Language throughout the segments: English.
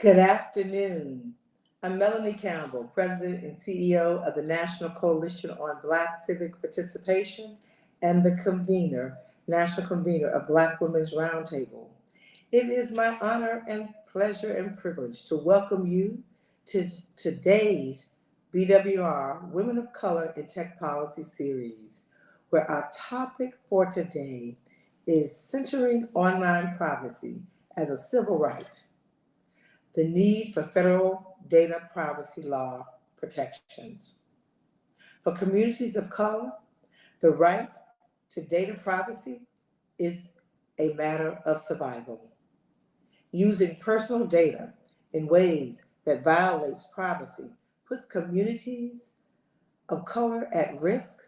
Good afternoon. I'm Melanie Campbell, President and CEO of the National Coalition on Black Civic Participation and the National Convener of Black Women's Roundtable. It is my honor and pleasure and privilege to welcome you to today's BWR Women of Color in Tech Policy series, where our topic for today is centering online privacy as a civil right. The need for federal data privacy law protections. For communities of color, the right to data privacy is a matter of survival. Using personal data in ways that violates privacy puts communities of color at risk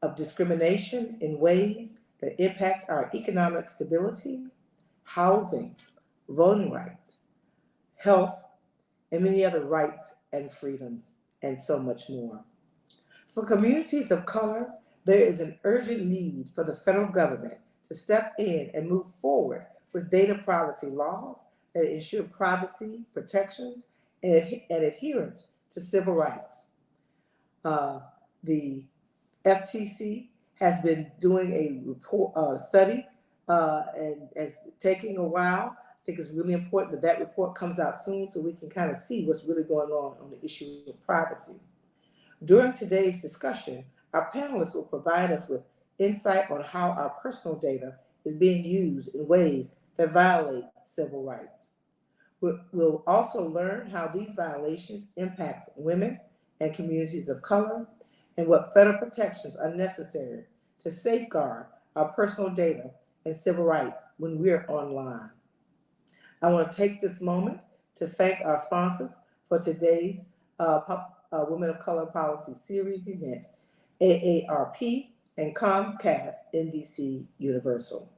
of discrimination in ways that impact our economic stability, housing, voting rights, health, and many other rights and freedoms, and so much more. For communities of color, there is an urgent need for the federal government to step in and move forward with data privacy laws that ensure privacy protections and adherence to civil rights. The FTC has been doing a study and it's taking a while. I think it's really important that report comes out soon so we can kind of see what's really going on the issue of privacy. During today's discussion, our panelists will provide us with insight on how our personal data is being used in ways that violate civil rights. We'll also learn how these violations impact women and communities of color and what federal protections are necessary to safeguard our personal data and civil rights when we're online. I want to take this moment to thank our sponsors for today's Women of Color Policy Series event, AARP and Comcast NBC Universal.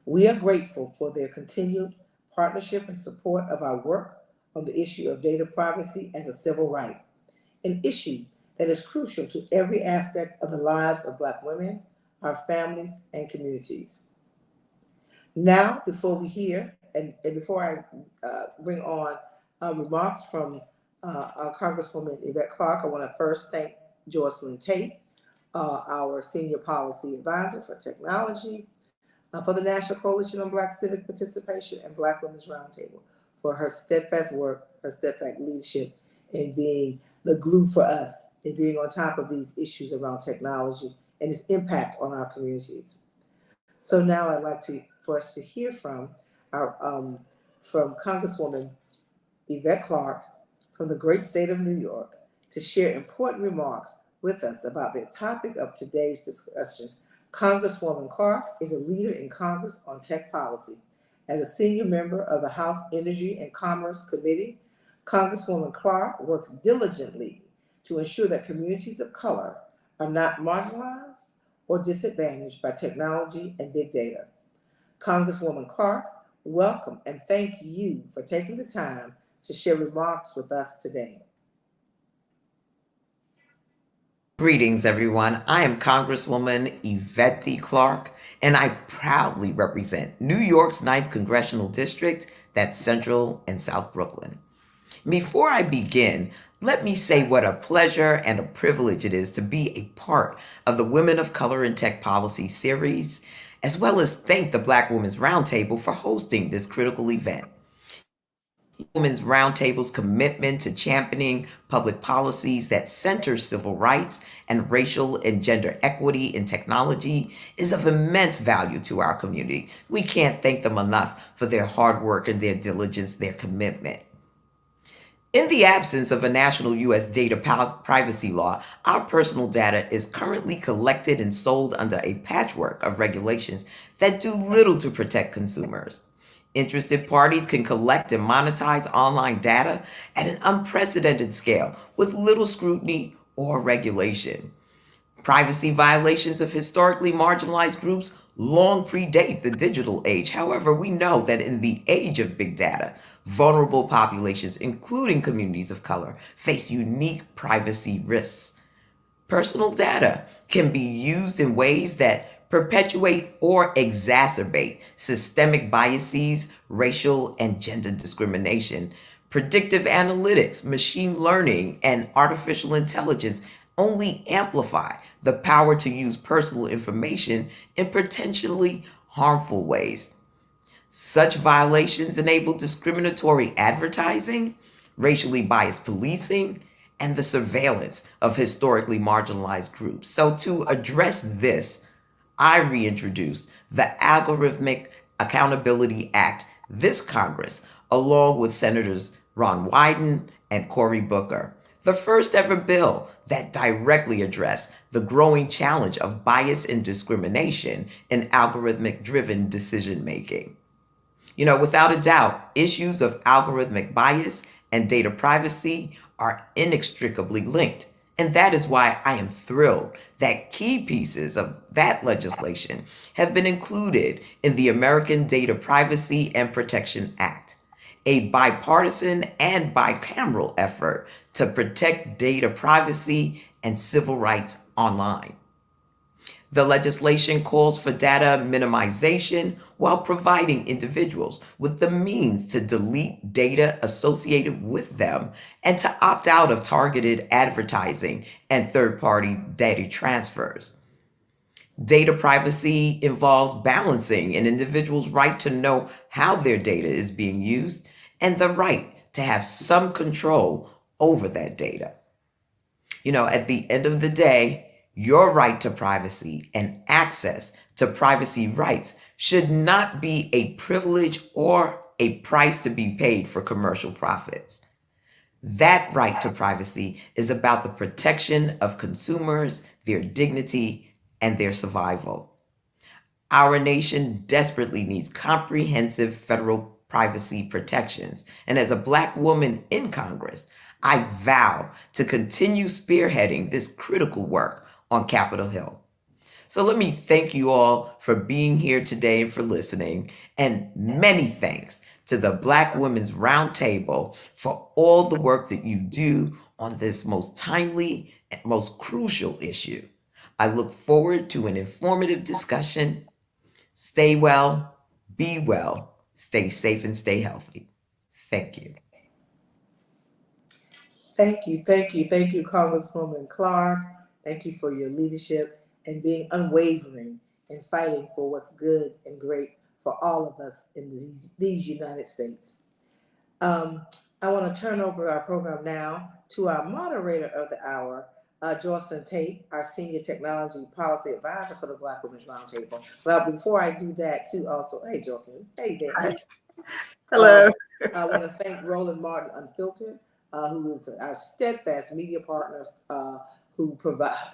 We are grateful for their continued partnership and support of our work on the issue of data privacy as a civil right, an issue that is crucial to every aspect of the lives of Black women, our families, and communities. Now, before we hear, and before I bring on remarks from our Congresswoman Yvette Clarke, I want to first thank Jocelyn Tate, our Senior Policy Advisor for Technology, for the National Coalition on Black Civic Participation and Black Women's Roundtable, for her steadfast work, her steadfast leadership in being the glue for us, in being on top of these issues around technology and its impact on our communities. So now I'd like for us to hear from from Congresswoman Yvette Clarke from the great state of New York to share important remarks with us about the topic of today's discussion. Congresswoman Clarke is a leader in Congress on tech policy. As a senior member of the House Energy and Commerce Committee, Congresswoman Clarke works diligently to ensure that communities of color are not marginalized or disadvantaged by technology and big data. Congresswoman Clarke, welcome and thank you for taking the time to share remarks with us today. Greetings, everyone. I am Congresswoman Yvette Clarke, and I proudly represent New York's 9th Congressional District, that's Central and South Brooklyn. Before I begin, let me say what a pleasure and a privilege it is to be a part of the Women of Color in Tech Policy series, as well as thank the Black Women's Roundtable for hosting this critical event. Women's Roundtable's commitment to championing public policies that center civil rights and racial and gender equity in technology is of immense value to our community. We can't thank them enough for their hard work and their diligence, their commitment. In the absence of a national U.S. data privacy law, our personal data is currently collected and sold under a patchwork of regulations that do little to protect consumers. Interested parties can collect and monetize online data at an unprecedented scale with little scrutiny or regulation. Privacy violations of historically marginalized groups long predate the digital age. However, we know that in the age of big data, vulnerable populations, including communities of color, face unique privacy risks. Personal data can be used in ways that perpetuate or exacerbate systemic biases, racial and gender discrimination. Predictive analytics, machine learning, and artificial intelligence only amplify the power to use personal information in potentially harmful ways. Such violations enable discriminatory advertising, racially biased policing, and the surveillance of historically marginalized groups. So, to address this, I reintroduce the Algorithmic Accountability Act this Congress, along with Senators Ron Wyden and Cory Booker, the first ever bill that directly addressed the growing challenge of bias and discrimination in algorithmic driven decision making. Without a doubt, issues of algorithmic bias and data privacy are inextricably linked. And that is why I am thrilled that key pieces of that legislation have been included in the American Data Privacy and Protection Act, a bipartisan and bicameral effort to protect data privacy and civil rights online. The legislation calls for data minimization while providing individuals with the means to delete data associated with them and to opt out of targeted advertising and third party data transfers. Data privacy involves balancing an individual's right to know how their data is being used and the right to have some control over that data. At the end of the day, your right to privacy and access to privacy rights should not be a privilege or a price to be paid for commercial profits. That right to privacy is about the protection of consumers, their dignity, and their survival. Our nation desperately needs comprehensive federal privacy protections. And as a Black woman in Congress, I vow to continue spearheading this critical work on Capitol Hill. So let me thank you all for being here today and for listening. And many thanks to the Black Women's Roundtable for all the work that you do on this most timely and most crucial issue. I look forward to an informative discussion. Stay well, be well, stay safe, and stay healthy. Thank you. Thank you, Congresswoman Clark. Thank you for your leadership and being unwavering and fighting for what's good and great for all of us in these United States. I want to turn over our program now to our moderator of the hour, Jocelyn Tate, our Senior Technology Policy Advisor for the Black Women's Roundtable. Well, before I do that, too, also, hey, Jocelyn, hey there. Hello. I want to thank Roland Martin Unfiltered, who is our steadfast media partner, who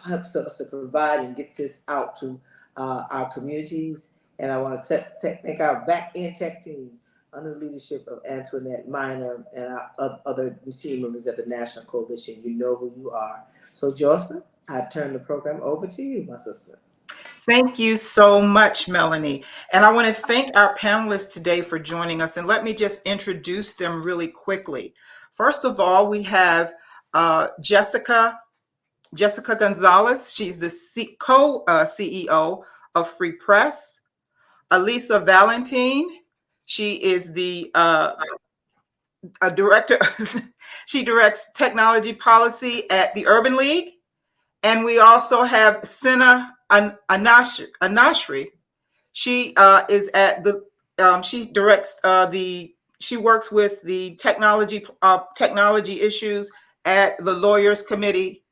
helps us to provide and get this out to our communities. And I want to thank our back end tech team under the leadership of Antoinette Miner and our other team members at the National Coalition. You know who you are. So, Jocelyn, I turn the program over to you, my sister. Thank you so much, Melanie. And I want to thank our panelists today for joining us. And let me just introduce them really quickly. First of all, we have Jessica Gonzalez. She's the co-CEO of Free Press. Elisa Valentine. She is the director. She directs technology policy at the Urban League. And we also have Sina Anashri. She is at the. She directs She works with the technology issues at the Lawyers Committee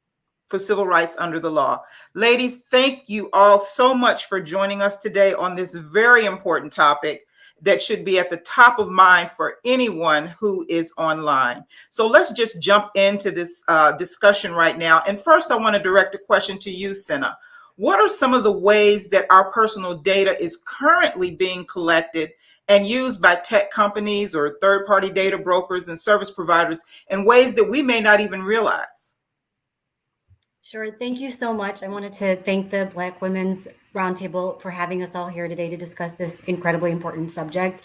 for Civil Rights under the law. Ladies, thank you all so much for joining us today on this very important topic that should be at the top of mind for anyone who is online. So let's just jump into this discussion right now. And first, I want to direct a question to you, Sina. What are some of the ways that our personal data is currently being collected and used by tech companies or third-party data brokers and service providers in ways that we may not even realize? Sure. Thank you so much. I wanted to thank the Black Women's Roundtable for having us all here today to discuss this incredibly important subject.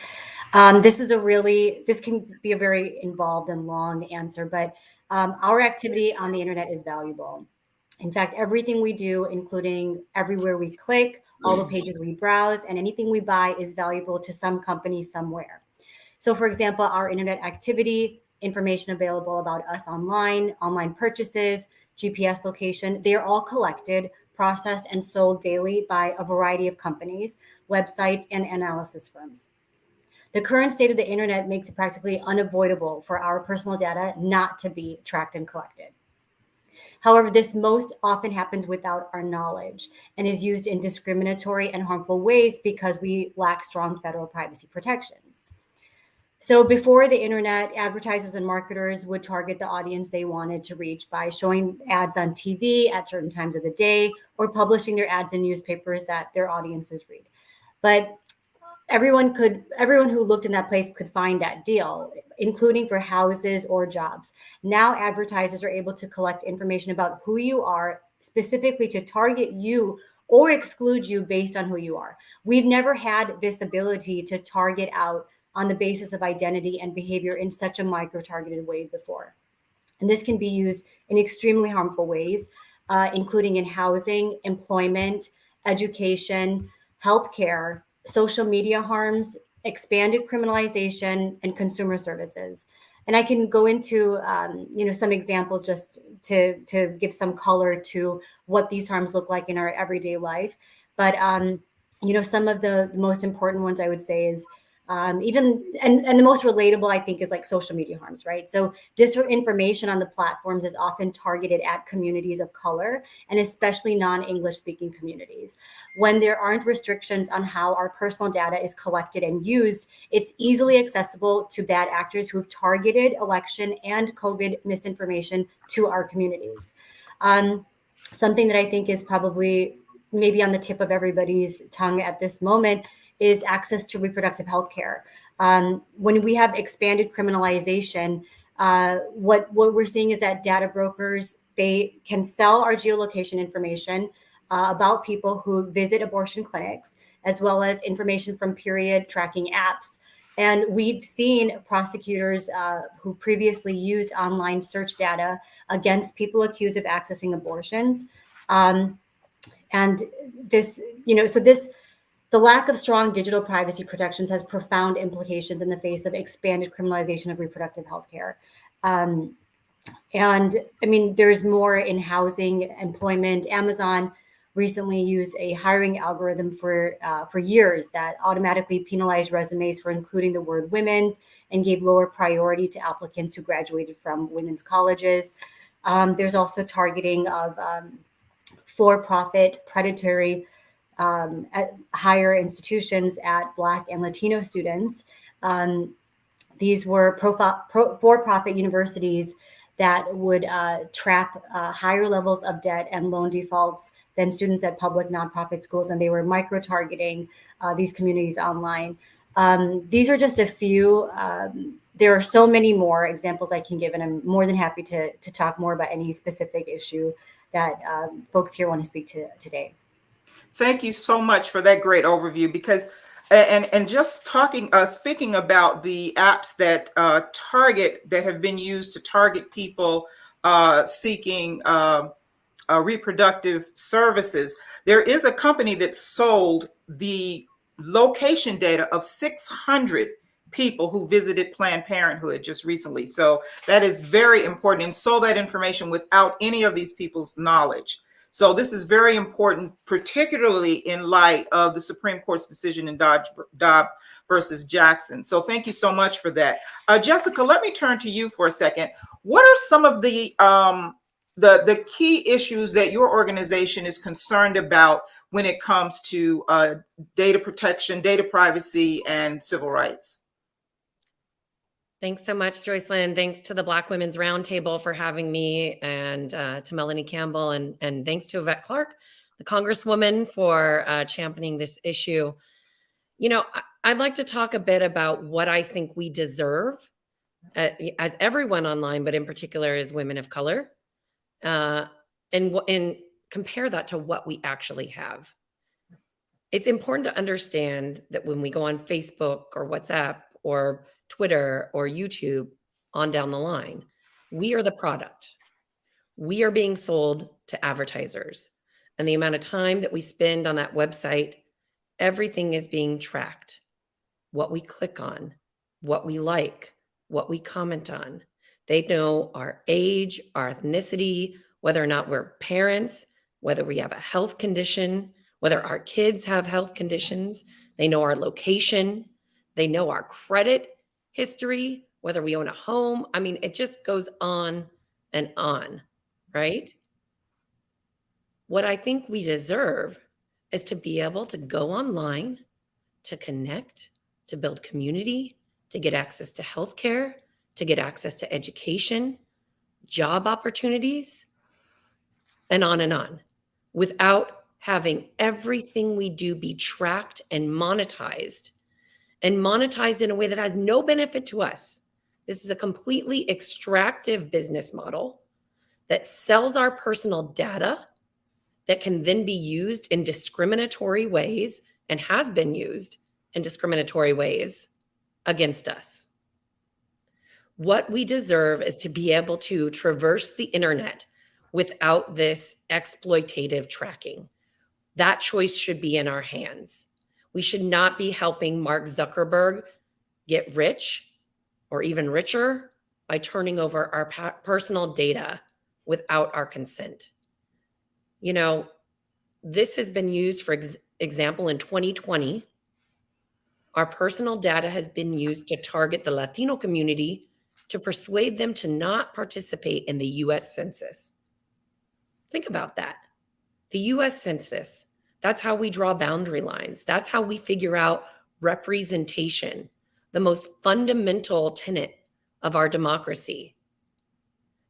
This can be a very involved and long answer, but our activity on the internet is valuable. In fact, everything we do, including everywhere we click, all the pages we browse, and anything we buy is valuable to some company somewhere. So for example, our internet activity, information available about us online, online purchases, GPS location, they are all collected, processed, and sold daily by a variety of companies, websites, and analysis firms. The current state of the internet makes it practically unavoidable for our personal data not to be tracked and collected. However, this most often happens without our knowledge and is used in discriminatory and harmful ways because we lack strong federal privacy protections. So before the internet, advertisers and marketers would target the audience they wanted to reach by showing ads on TV at certain times of the day or publishing their ads in newspapers that their audiences read. But everyone who looked in that place could find that deal, including for houses or jobs. Now advertisers are able to collect information about who you are, specifically to target you or exclude you based on who you are. We've never had this ability to target out on the basis of identity and behavior in such a micro-targeted way before. And this can be used in extremely harmful ways, including in housing, employment, education, healthcare, social media harms, expanded criminalization, and consumer services. And I can go into some examples just to give some color to what these harms look like in our everyday life. But some of the most important ones I would say is and the most relatable, I think, is like social media harms, right? So disinformation on the platforms is often targeted at communities of color and especially non-English speaking communities. When there aren't restrictions on how our personal data is collected and used, it's easily accessible to bad actors who have targeted election and COVID misinformation to our communities. Something that I think is probably maybe on the tip of everybody's tongue at this moment is access to reproductive health care. When we have expanded criminalization, what we're seeing is that data brokers, they can sell our geolocation information about people who visit abortion clinics, as well as information from period tracking apps. And we've seen prosecutors who previously used online search data against people accused of accessing abortions. And this, the lack of strong digital privacy protections has profound implications in the face of expanded criminalization of reproductive health care. And I mean, there's more in housing, employment. Amazon recently used a hiring algorithm for years that automatically penalized resumes for including the word women's and gave lower priority to applicants who graduated from women's colleges. There's also targeting of for-profit predatory at higher institutions at Black and Latino students. These were for-profit universities that would trap higher levels of debt and loan defaults than students at public nonprofit schools, and they were micro-targeting these communities online. These are just a few. There are so many more examples I can give, and I'm more than happy to talk more about any specific issue that folks here want to speak to today. Thank you so much for that great overview, because and just speaking about the apps that have been used to target people seeking reproductive services. There is a company that sold the location data of 600 people who visited Planned Parenthood just recently. So that is very important, and sold that information without any of these people's knowledge. So this is very important, particularly in light of the Supreme Court's decision in Dobbs versus Jackson. So thank you so much for that. Jessica, let me turn to you for a second. What are some of the key issues that your organization is concerned about when it comes to data protection, data privacy, and civil rights? Thanks so much, Joycelyn. Thanks to the Black Women's Roundtable for having me, and to Melanie Campbell, and thanks to Yvette Clarke, the Congresswoman, for championing this issue. You know, I'd like to talk a bit about what I think we deserve as everyone online, but in particular as women of color, and compare that to what we actually have. It's important to understand that when we go on Facebook or WhatsApp or Twitter or YouTube on down the line, we are the product. We are being sold to advertisers. And the amount of time that we spend on that website, everything is being tracked. What we click on, what we like, what we comment on. They know our age, our ethnicity, whether or not we're parents, whether we have a health condition, whether our kids have health conditions. They know our location. They know our credit history, whether we own a home. I mean, it just goes on and on, right? What I think we deserve is to be able to go online, to connect, to build community, to get access to healthcare, to get access to education, job opportunities, and on, without having everything we do be tracked and monetized in a way that has no benefit to us. This is a completely extractive business model that sells our personal data that can then be used in discriminatory ways and has been used in discriminatory ways against us. What we deserve is to be able to traverse the internet without this exploitative tracking. That choice should be in our hands. We should not be helping Mark Zuckerberg get rich or even richer by turning over our personal data without our consent. You know, this has been used, for example, in 2020. Our personal data has been used to target the Latino community to persuade them to not participate in the US Census. Think about that. The US Census, that's how we draw boundary lines. That's how we figure out representation, the most fundamental tenet of our democracy.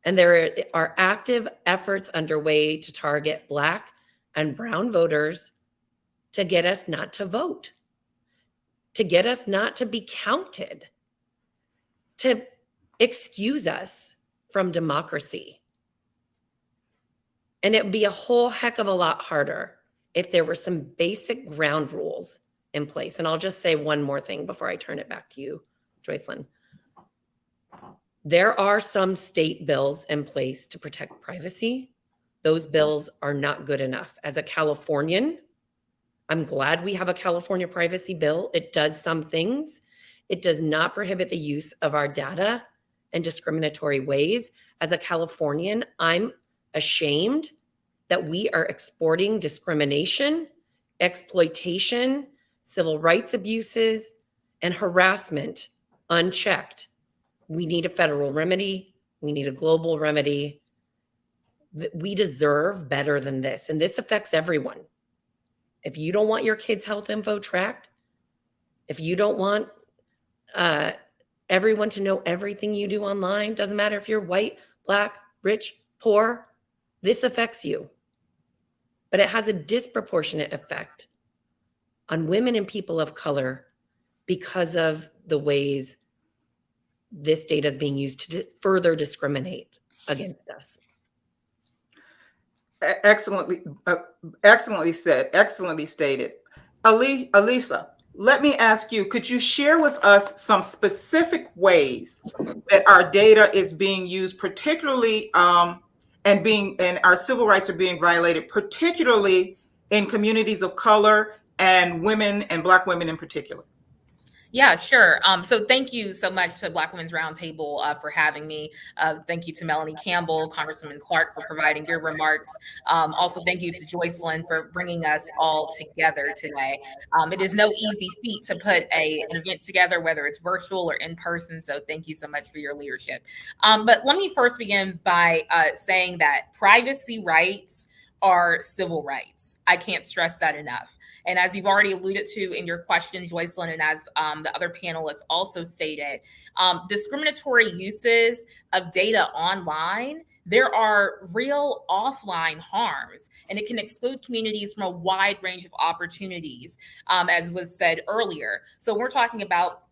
And there are active efforts underway to target Black and brown voters to get us not to vote, to get us not to be counted, to excuse us from democracy. And it would be a whole heck of a lot harder if there were some basic ground rules in place. And I'll just say one more thing before I turn it back to you, Joycelyn. There are some state bills in place to protect privacy. Those bills are not good enough. As a Californian, I'm glad we have a California privacy bill. It does some things. It does not prohibit the use of our data in discriminatory ways. As a Californian, I'm ashamed that we are exporting discrimination, exploitation, civil rights abuses, and harassment unchecked. We need a federal remedy. We need a global remedy. We deserve better than this. And this affects everyone. If you don't want your kids' health info tracked, if you don't want everyone to know everything you do online, doesn't matter if you're white, Black, rich, poor, this affects you. But it has a disproportionate effect on women and people of color because of the ways this data is being used to further discriminate against us. Excellently said, excellently stated. Alisa, let me ask you, could you share with us some specific ways that our data is being used, particularly and our civil rights are being violated, particularly in communities of color and women and Black women in particular? Yeah, sure. So thank you so much to Black Women's Roundtable for having me. Thank you to Melanie Campbell, Congresswoman Clark for providing your remarks. Also, thank you to Joycelyn for bringing us all together today. It is no easy feat to put an event together, whether it's virtual or in person. So thank you so much for your leadership. But let me first begin by saying that privacy rights are civil rights. I can't stress that enough. And as you've already alluded to in your question, Joycelyn, and as the other panelists also stated, discriminatory uses of data online, there are real offline harms, and it can exclude communities from a wide range of opportunities, as was said earlier. So we're talking about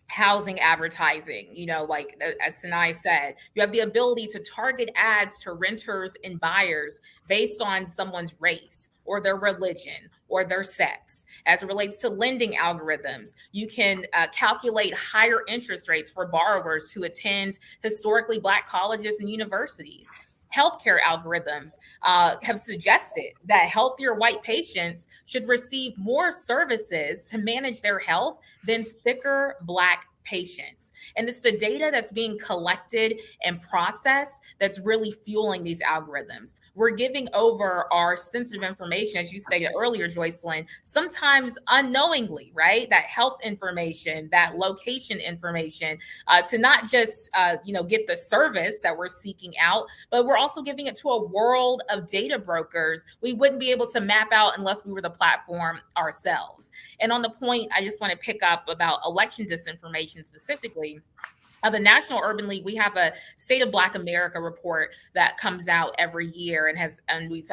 housing advertising, like as Sinai said, you have the ability to target ads to renters and buyers based on someone's race or their religion or their sex. As it relates to lending algorithms, you can calculate higher interest rates for borrowers who attend historically Black colleges and universities. healthcare algorithms have suggested that healthier white patients should receive more services to manage their health than sicker Black patients. And it's the data that's being collected and processed that's really fueling these algorithms. We're giving over our sensitive information, as you stated earlier, Joycelyn, sometimes unknowingly, right? That health information, that location information, to not just get the service that we're seeking out, but we're also giving it to a world of data brokers we wouldn't be able to map out unless we were the platform ourselves. And on the point, I just want to pick up about election disinformation specifically. The National Urban League, we have a State of Black America report that comes out every year, and we've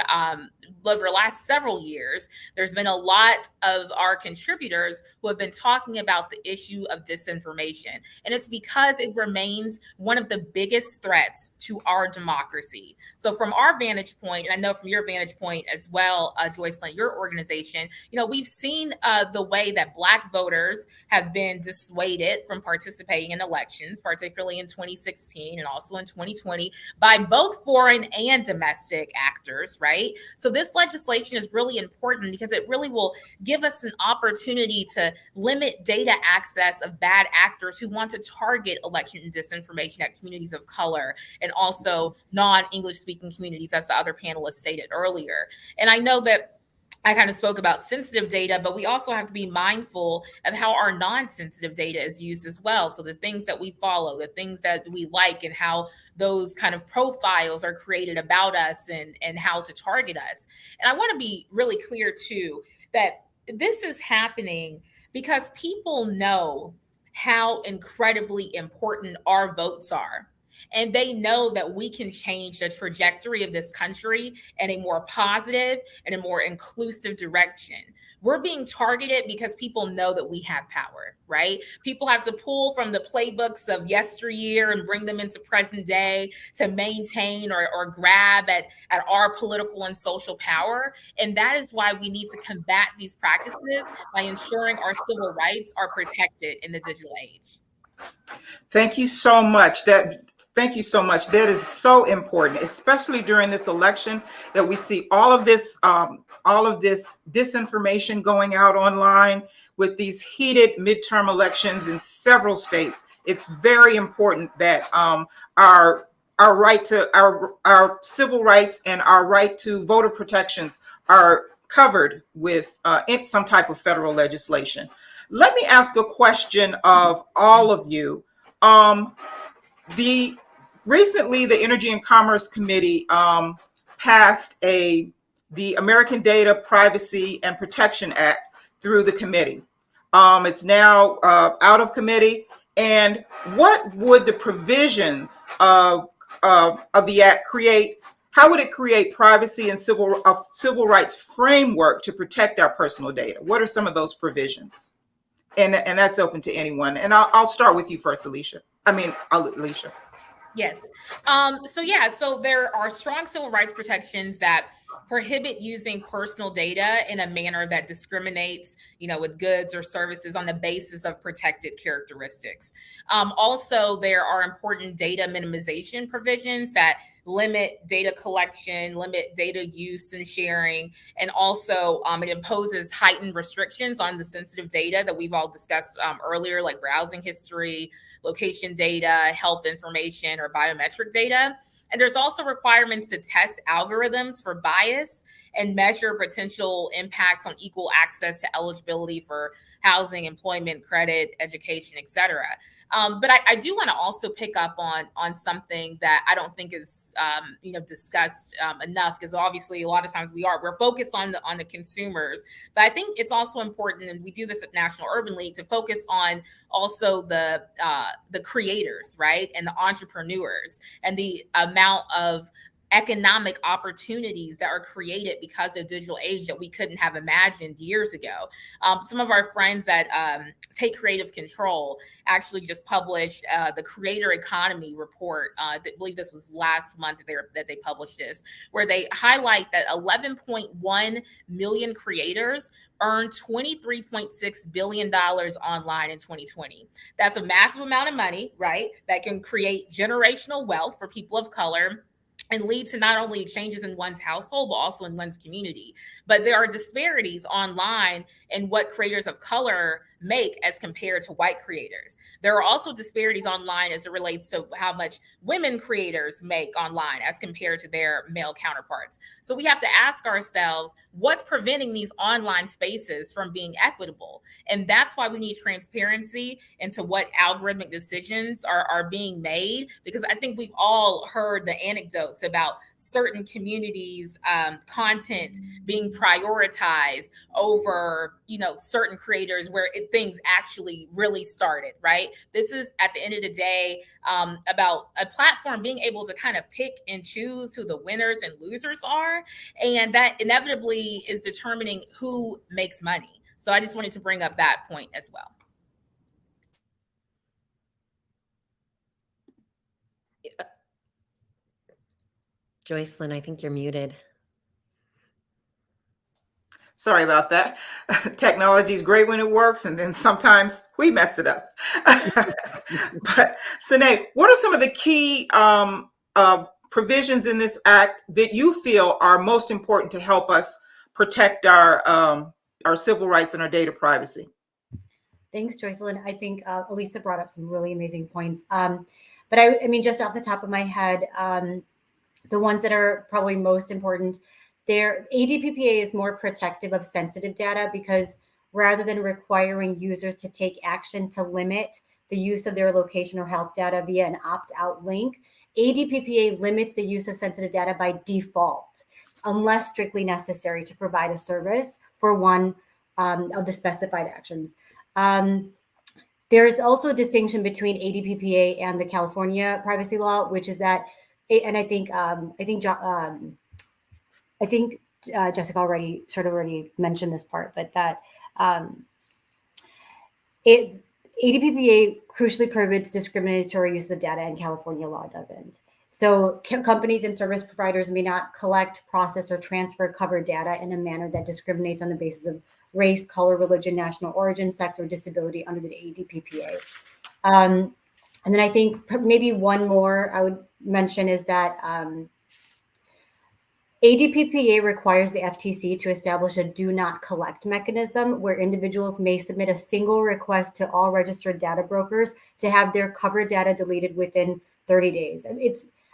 over the last several years, there's been a lot of our contributors who have been talking about the issue of disinformation, and it's because it remains one of the biggest threats to our democracy. So, from our vantage point, and I know from your vantage point as well, Joycelyn, your organization, we've seen the way that Black voters have been dissuaded from participating in elections, particularly in 2016 and also in 2020, by both foreign and domestic actors, right? So this legislation is really important because it really will give us an opportunity to limit data access of bad actors who want to target election and disinformation at communities of color and also non-English speaking communities, as the other panelists stated earlier. And I know that I kind of spoke about sensitive data, but we also have to be mindful of how our non-sensitive data is used as well. So the things that we follow, the things that we like, and how those kind of profiles are created about us and how to target us. And I want to be really clear too, that this is happening because people know how incredibly important our votes are. And they know that we can change the trajectory of this country in a more positive and a more inclusive direction. We're being targeted because people know that we have power, right? People have to pull from the playbooks of yesteryear and bring them into present day to maintain or grab at our political and social power. And that is why we need to combat these practices by ensuring our civil rights are protected in the digital age. Thank you so much. Thank you so much. That is so important, especially during this election, that we see all of this disinformation going out online with these heated midterm elections in several states. It's very important that our right to our civil rights and our right to voter protections are covered with some type of federal legislation. Let me ask a question of all of you. Recently, the Energy and Commerce Committee passed the American Data Privacy and Protection Act through the committee. It's now out of committee. And what would the provisions of the act create? How would it create privacy and civil rights framework to protect our personal data? What are some of those provisions? And that's open to anyone. And I'll start with you first, Alicia. Yes. So there are strong civil rights protections that prohibit using personal data in a manner that discriminates, with goods or services on the basis of protected characteristics. Also, there are important data minimization provisions that limit data collection, limit data use and sharing, and also it imposes heightened restrictions on the sensitive data that we've all discussed earlier, like browsing history, location data, health information, or biometric data. And there's also requirements to test algorithms for bias and measure potential impacts on equal access to eligibility for housing, employment, credit, education, et cetera. But I do want to also pick up on something that I don't think is discussed enough, because obviously a lot of times we're focused on the consumers, but I think it's also important, and we do this at National Urban League, to focus on also the creators, right, and the entrepreneurs, and the amount of economic opportunities that are created because of digital age that we couldn't have imagined years ago. Some of our friends at Take Creative Control actually just published the Creator Economy report. I believe this was last month that they published this, where they highlight that 11.1 million creators earned $23.6 billion online in 2020. That's a massive amount of money, right? That can create generational wealth for people of color and lead to not only changes in one's household, but also in one's community. But there are disparities online in what creators of color make as compared to white creators. There are also disparities online as it relates to how much women creators make online as compared to their male counterparts. So we have to ask ourselves, what's preventing these online spaces from being equitable? And that's why we need transparency into what algorithmic decisions are being made, because I think we've all heard the anecdotes about certain communities' content being prioritized over, certain creators where things actually really started, right? This is, at the end of the day, about a platform being able to kind of pick and choose who the winners and losers are. And that inevitably is determining who makes money. So I just wanted to bring up that point as well. Joycelyn, I think you're muted. Sorry about that. Technology is great when it works, and then sometimes we mess it up. But Sine, what are some of the key provisions in this act that you feel are most important to help us protect our civil rights and our data privacy? Thanks, Joycelyn. I think Elisa brought up some really amazing points. But I mean, just off the top of my head, the ones that are probably most important, ADPPA is more protective of sensitive data because rather than requiring users to take action to limit the use of their location or health data via an opt-out link, ADPPA limits the use of sensitive data by default, unless strictly necessary to provide a service for one of the specified actions. There's also a distinction between ADPPA and the California privacy law, which is that, and I think Jessica already mentioned this part, but that ADPPA crucially prohibits discriminatory use of data, and California law doesn't. So companies and service providers may not collect, process, or transfer covered data in a manner that discriminates on the basis of race, color, religion, national origin, sex, or disability under the ADPPA. And then I think maybe one more I would mention is that ADPPA requires the FTC to establish a do not collect mechanism where individuals may submit a single request to all registered data brokers to have their covered data deleted within 30 days.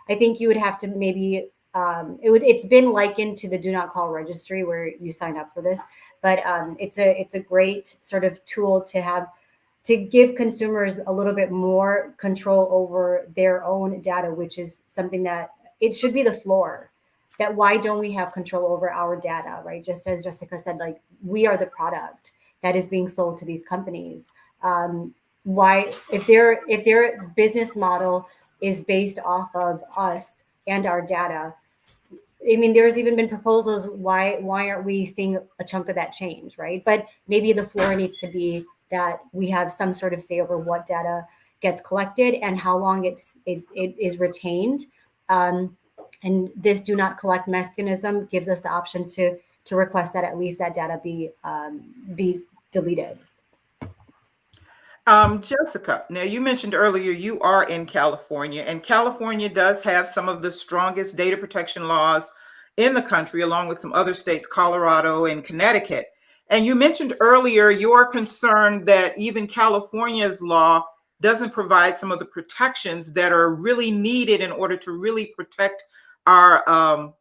I think you would have to maybe, it's been likened to the do not call registry where you sign up for this, but it's a great sort of tool to give consumers a little bit more control over their own data, which is something that it should be the floor. That why don't we have control over our data, right? Just as Jessica said, like we are the product that is being sold to these companies. Why, if their business model is based off of us and our data, I mean, there's even been proposals, why aren't we seeing a chunk of that change, right? But maybe the floor needs to be that we have some sort of say over what data gets collected and how long it is retained. And this do not collect mechanism gives us the option to request that at least that data be deleted. Jessica, now you mentioned earlier you are in California, and California does have some of the strongest data protection laws in the country, along with some other states, Colorado and Connecticut. And you mentioned earlier you're concerned that even California's law doesn't provide some of the protections that are really needed in order to really protect our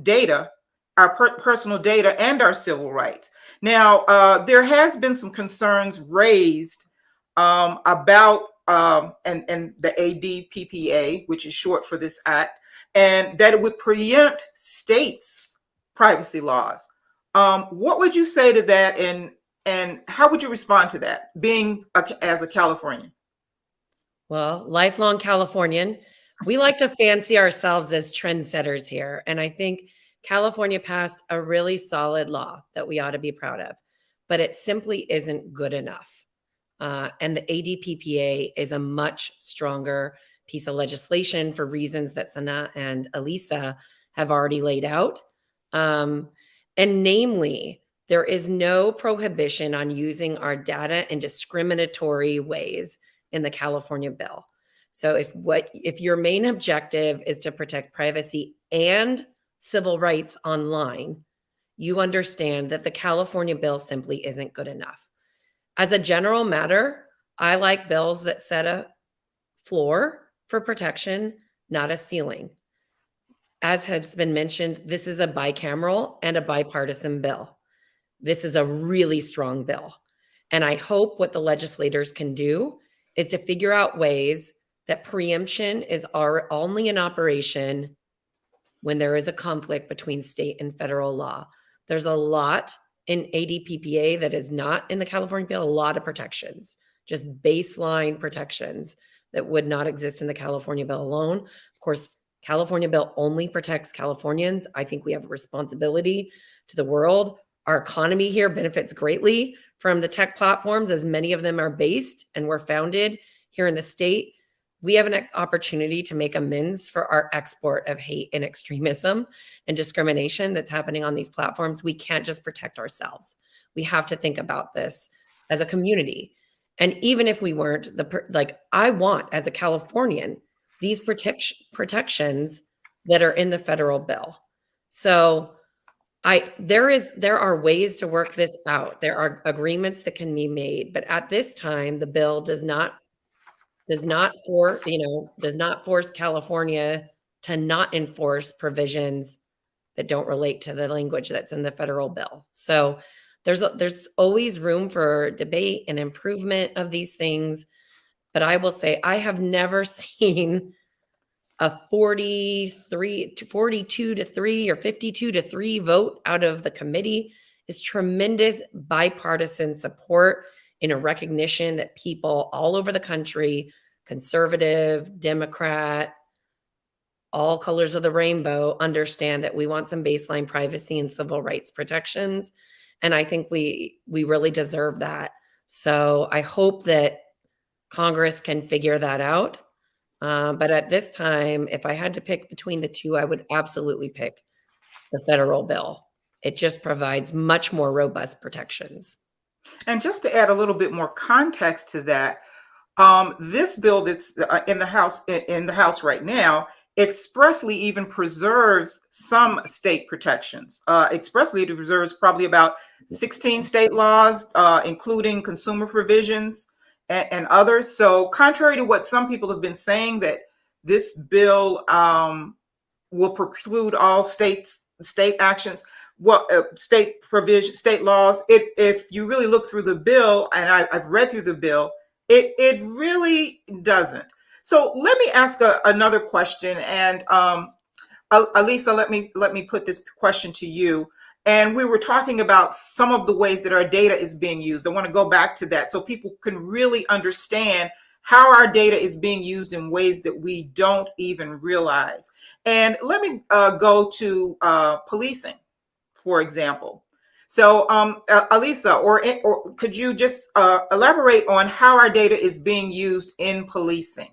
data, our personal data, and our civil rights. Now, there has been some concerns raised about and the ADPPA, which is short for this act, and that it would preempt states' privacy laws. What would you say to that, and how would you respond to that, being as a Californian? Well, lifelong Californian, we like to fancy ourselves as trendsetters here. And I think California passed a really solid law that we ought to be proud of, but it simply isn't good enough. And the ADPPA is a much stronger piece of legislation for reasons that Sana and Elisa have already laid out. And namely, there is no prohibition on using our data in discriminatory ways in the California bill. So if your main objective is to protect privacy and civil rights online, you understand that the California bill simply isn't good enough. As a general matter, I like bills that set a floor for protection, not a ceiling. As has been mentioned, this is a bicameral and a bipartisan bill. This is a really strong bill. And I hope what the legislators can do is to figure out ways that preemption is only in operation when there is a conflict between state and federal law. There's a lot in ADPPA that is not in the California bill, a lot of protections, just baseline protections that would not exist in the California bill alone. Of course, California bill only protects Californians. I think we have a responsibility to the world. Our economy here benefits greatly from the tech platforms, as many of them are based and were founded here in the state. We have an opportunity to make amends for our export of hate and extremism and discrimination that's happening on these platforms. We can't just protect ourselves. We have to think about this as a community. And even if we weren't, I want, as a Californian, these protections that are in the federal bill. So there are ways to work this out. There are agreements that can be made, but at this time, the bill does not force California to not enforce provisions that don't relate to the language that's in the federal bill. So there's always room for debate and improvement of these things. But I will say I have never seen a 42 to 3 or 52 to 3 vote out of the committee. Is tremendous bipartisan support in a recognition that people all over the country, conservative, Democrat, all colors of the rainbow, understand that we want some baseline privacy and civil rights protections. And I think we really deserve that. So I hope that Congress can figure that out. But at this time, if I had to pick between the two, I would absolutely pick the federal bill. It just provides much more robust protections. And just to add a little bit more context to that, this bill that's in the House right now expressly even preserves some state protections. Expressly, it preserves probably about 16 state laws, including consumer provisions and others. So, contrary to what some people have been saying, that this bill will preclude all state actions, state provision, state laws. If you really look through the bill, and I've read through the bill, it really doesn't. So let me ask another question, and Alisa, let me put this question to you. And we were talking about some of the ways that our data is being used. I want to go back to that so people can really understand how our data is being used in ways that we don't even realize. And let me go to policing, for example. So, Alisa, or could you just elaborate on how our data is being used in policing?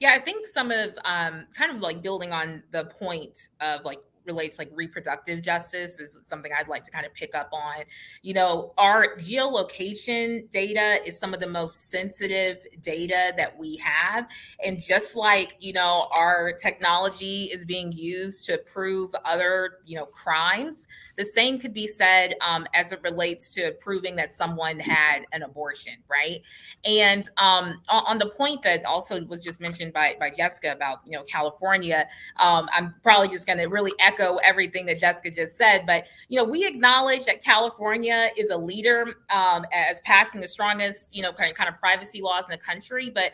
Yeah, I think some of kind of like building on the point of like relates like reproductive justice is something I'd like to kind of pick up on. You know, our geolocation data is some of the most sensitive data that we have. And just like, you know, our technology is being used to prove other, you know, crimes, the same could be said as it relates to proving that someone had an abortion, right? And on the point that also was just mentioned by Jessica about, you know, California, I'm probably just going to really echo everything that Jessica just said. But, you know, we acknowledge that California is a leader as passing the strongest, you know, kind of privacy laws in the country. But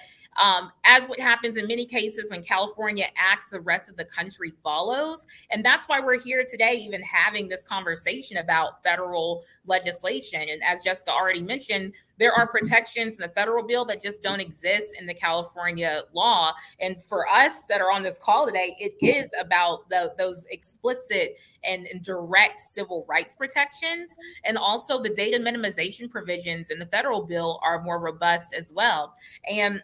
as what happens in many cases when California acts, the rest of the country follows. And that's why we're here today, even having this conversation about federal legislation. And as Jessica already mentioned, there are protections in the federal bill that just don't exist in the California law. And for us that are on this call today, it is about those explicit and direct civil rights protections. And also the data minimization provisions in the federal bill are more robust as well. And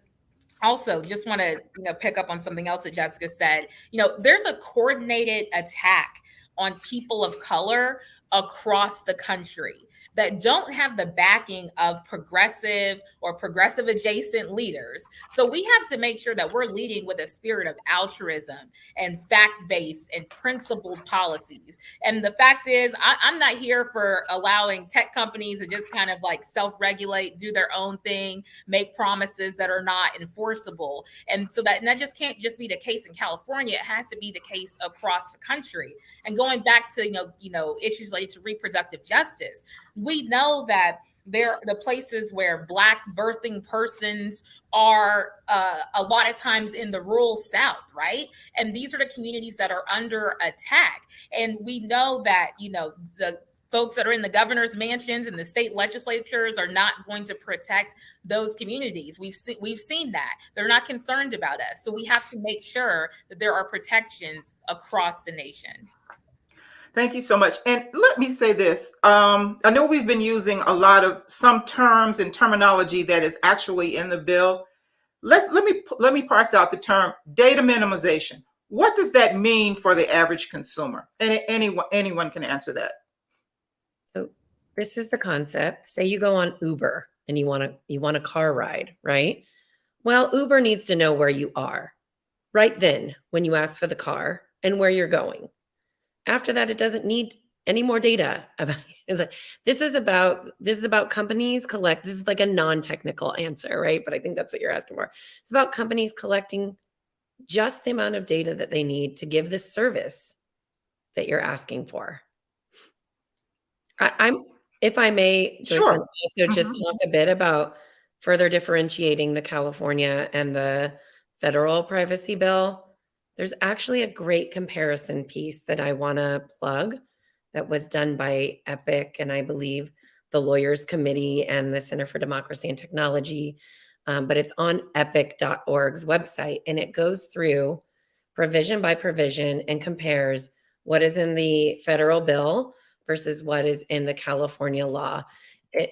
also just want to, you know, pick up on something else that Jessica said. You know, there's a coordinated attack on people of color across the country that don't have the backing of progressive or progressive adjacent leaders. So we have to make sure that we're leading with a spirit of altruism and fact-based and principled policies. And the fact is, I'm not here for allowing tech companies to just kind of like self-regulate, do their own thing, make promises that are not enforceable. And so that just can't just be the case in California. It has to be the case across the country. And going back to issues related to reproductive justice, we know that they're the places where Black birthing persons are a lot of times in the rural South, right? And these are the communities that are under attack. And we know that, the folks that are in the governor's mansions and the state legislatures are not going to protect those communities. We've seen that. They're not concerned about us. So we have to make sure that there are protections across the nation. Thank you so much. And let me say this. I know we've been using a lot of some terms and terminology that is actually in the bill. Let me parse out the term data minimization. What does that mean for the average consumer? And anyone can answer that. So this is the concept. Say you go on Uber and you want a car ride, right? Well, Uber needs to know where you are right then when you ask for the car and where you're going. After that, it doesn't need any more data about it. This is about companies collect. This is like a non-technical answer, right? But I think that's what you're asking for. It's about companies collecting just the amount of data that they need to give the service that you're asking for. If I may, Joycelyn, Sure. also just talk a bit about further differentiating the California and the federal privacy bill. There's actually a great comparison piece that I want to plug that was done by EPIC and I believe the Lawyers Committee and the Center for Democracy and Technology, but it's on epic.org's website, and it goes through provision by provision and compares what is in the federal bill versus what is in the California law.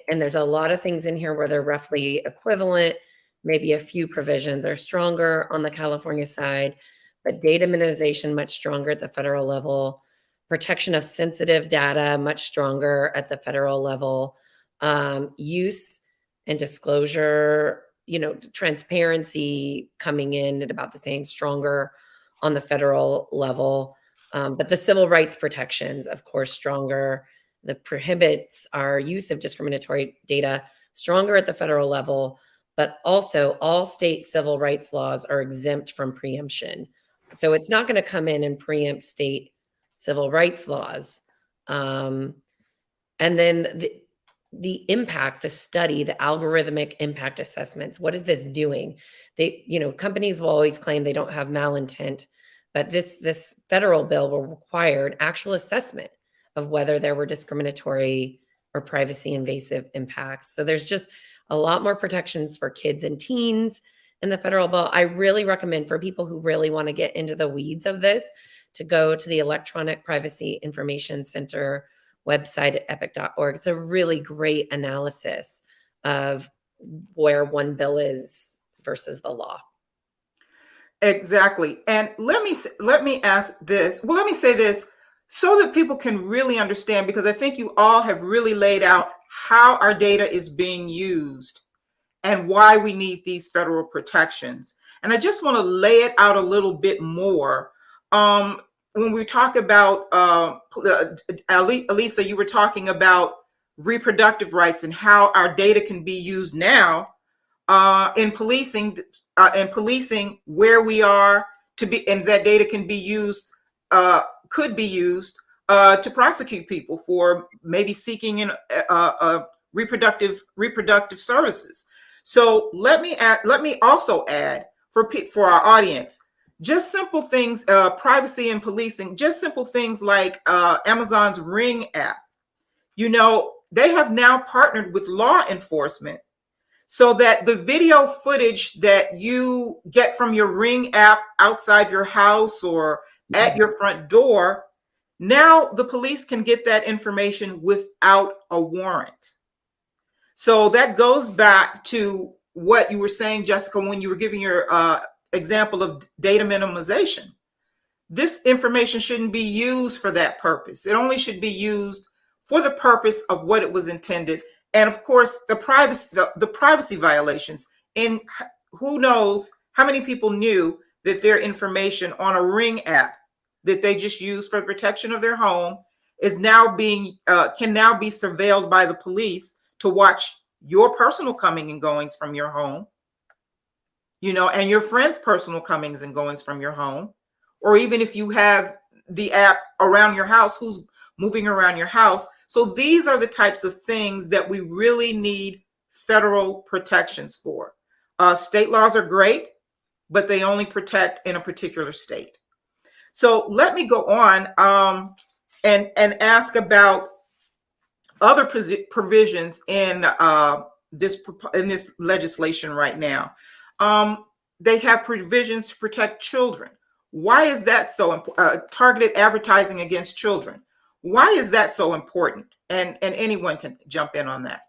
And there's a lot of things in here where they're roughly equivalent, maybe a few provisions. They're stronger on the California side, but data minimization much stronger at the federal level, protection of sensitive data much stronger at the federal level, use and disclosure, transparency coming in at about the same, stronger on the federal level. But the civil rights protections, of course, stronger. The prohibits our use of discriminatory data stronger at the federal level, but also all state civil rights laws are exempt from preemption. So it's not going to come in and preempt state civil rights laws. And then the impact, the study, the algorithmic impact assessments. What is this doing? Companies will always claim they don't have malintent, but this federal bill will require an actual assessment of whether there were discriminatory or privacy invasive impacts. So there's just a lot more protections for kids and teens in the federal bill. I really recommend for people who really want to get into the weeds of this to go to the Electronic Privacy Information Center website at epic.org. It's a really great analysis of where one bill is versus the law. Exactly. And let me ask this. Well, let me say this so that people can really understand, because I think you all have really laid out how our data is being used and why we need these federal protections. And I just want to lay it out a little bit more. When we talk about, Elisa, you were talking about reproductive rights and how our data can be used now in policing where we are to be, and that data can be used, could be used to prosecute people for maybe seeking in reproductive services. So let me also add for our audience, just simple things, privacy and policing, just simple things like Amazon's Ring app. They have now partnered with law enforcement so that the video footage that you get from your Ring app outside your house or at your front door, now the police can get that information without a warrant. So that goes back to what you were saying, Jessica, when you were giving your example of data minimization. This information shouldn't be used for that purpose. It only should be used for the purpose of what it was intended. And of course, the privacy violations. And who knows how many people knew that their information on a Ring app that they just use for the protection of their home is now being can now be surveilled by the police to watch your personal coming and goings from your home, and your friends' personal comings and goings from your home, or even if you have the app around your house, who's moving around your house. So these are the types of things that we really need federal protections for. State laws are great, but they only protect in a particular state. So let me go on and ask about other provisions in this legislation right now. They have provisions to protect children. Why is that so important? Targeted advertising against children. Why is that so important? And anyone can jump in on that.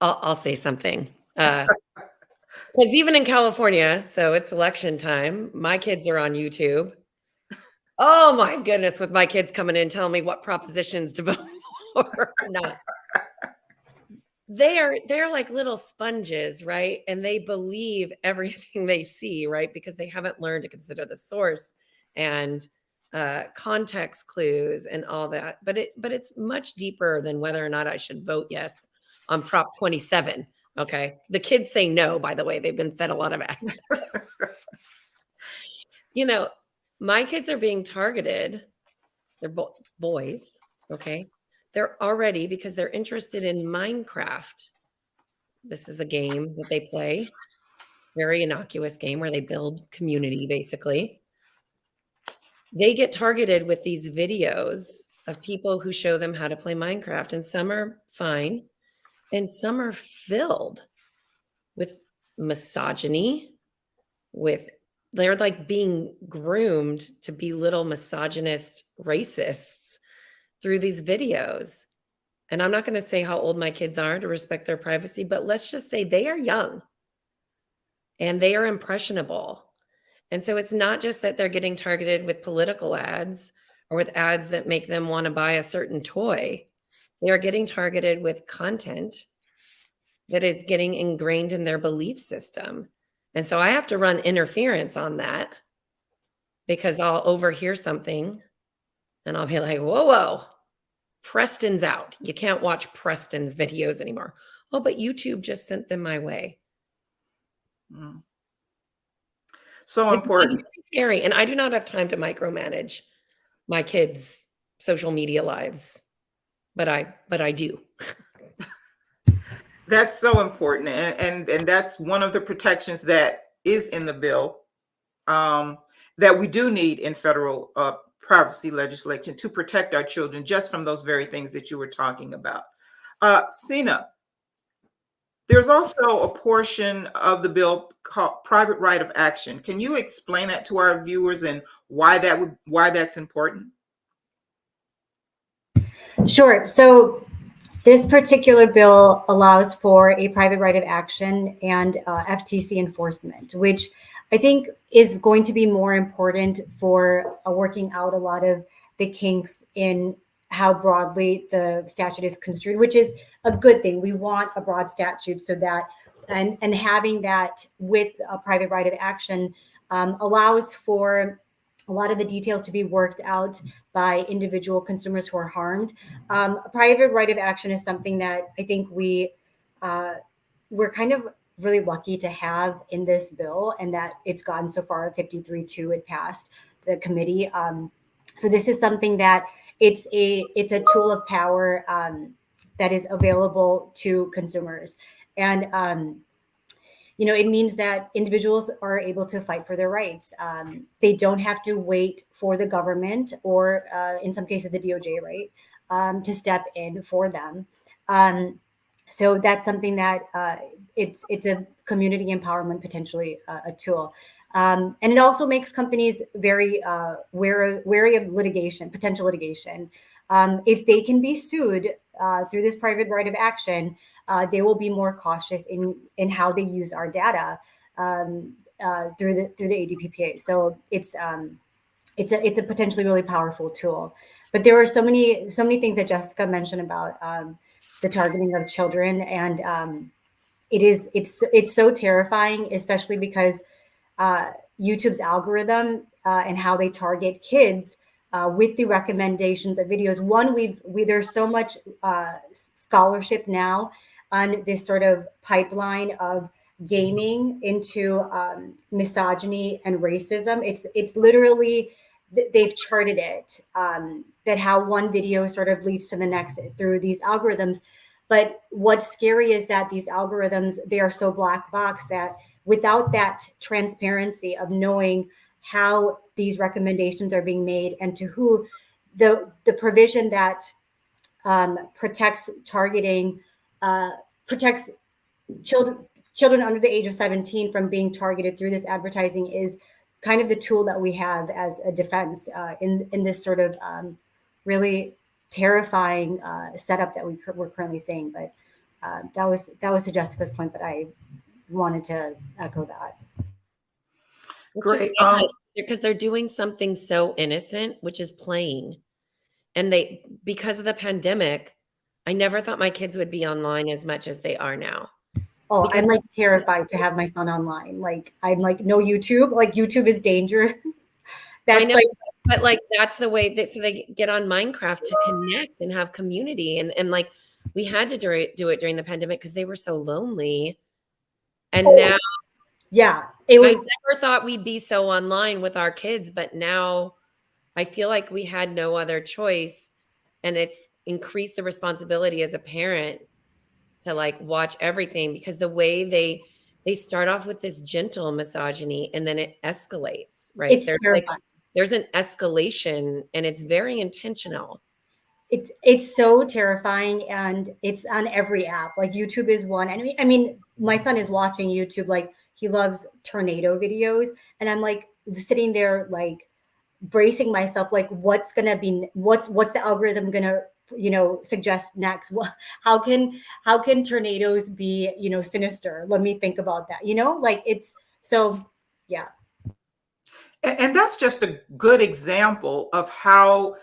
I'll say something. Because even in California, so it's election time, my kids are on YouTube. Oh my goodness, with my kids coming in telling me what propositions to vote for or not. They're like little sponges, right? And they believe everything they see, right? Because they haven't learned to consider the source and context clues and all that. But it's much deeper than whether or not I should vote yes on Prop 27. Okay. The kids say no, by the way. They've been fed a lot of ads. My kids are being targeted. They're boys. Okay. They're already, because they're interested in Minecraft. This is a game that they play, very innocuous game where they build community, basically. They get targeted with these videos of people who show them how to play Minecraft, and some are fine, and some are filled with misogyny, they're like being groomed to be little misogynist racists through these videos. And I'm not going to say how old my kids are to respect their privacy, but let's just say they are young and they are impressionable. And so it's not just that they're getting targeted with political ads or with ads that make them want to buy a certain toy. They are getting targeted with content that is getting ingrained in their belief system. And so I have to run interference on that because I'll overhear something and I'll be like, whoa, Preston's out. You can't watch Preston's videos anymore. Oh, but YouTube just sent them my way. So important. It's scary. And I do not have time to micromanage my kids' social media lives, but I do. That's so important. And that's one of the protections that is in the bill that we do need in federal privacy legislation to protect our children just from those very things that you were talking about. Sina, there's also a portion of the bill called private right of action. Can you explain that to our viewers and why that's important? Sure. So this particular bill allows for a private right of action and FTC enforcement, which I think is going to be more important for working out a lot of the kinks in how broadly the statute is construed, which is a good thing. We want a broad statute so that, and having that with a private right of action allows for a lot of the details to be worked out by individual consumers who are harmed. A private right of action is something that I think we're kind of really lucky to have in this bill, and that it's gotten so far. 53-2, it passed the committee. So this is something that it's a tool of power that is available to consumers, and it means that individuals are able to fight for their rights. They don't have to wait for the government or, in some cases, the DOJ, right, to step in for them. So that's something that it's a community empowerment, potentially a tool. And it also makes companies very wary of litigation, potential litigation. If they can be sued through this private right of action, they will be more cautious in how they use our data through the ADPPA. So it's it's a potentially really powerful tool. But there are so many things that Jessica mentioned about the targeting of children, and it's so terrifying, especially because YouTube's algorithm and how they target kids with the recommendations of videos. One, there's so much scholarship now on this sort of pipeline of gaming into misogyny and racism. It's literally they've charted it that how one video sort of leads to the next through these algorithms. But what's scary is that these algorithms, they are so black box that without that transparency of knowing how these recommendations are being made and to who, the provision that protects targeting, protects children under the age of 17 from being targeted through this advertising is kind of the tool that we have as a defense in this sort of really terrifying setup that we're currently seeing. But that was to Jessica's point, but I wanted to echo that. It's just Great. sad because they're doing something so innocent, which is playing. And because of the pandemic, I never thought my kids would be online as much as they are now. Oh, Because I'm like terrified to have my son online. Like I'm like, no YouTube. Like YouTube is dangerous. I That's know, like, but like that's the way that so they get on Minecraft to connect and have community. And like we had to do it during the pandemic because they were so lonely. And now yeah, it I was. never thought we'd be so online with our kids, but now I feel like we had no other choice. And it's increased the responsibility as a parent to like watch everything because the way they start off with this gentle misogyny and then it escalates, right? It's terrifying. There's an escalation and it's very intentional. It's so terrifying, and it's on every app. Like YouTube is one. And I mean, my son is watching YouTube. Like he loves tornado videos, and I'm like sitting there like bracing myself. Like what's the algorithm gonna suggest next? How can tornadoes be sinister? Let me think about that. Like it's so yeah. And that's just a good example of how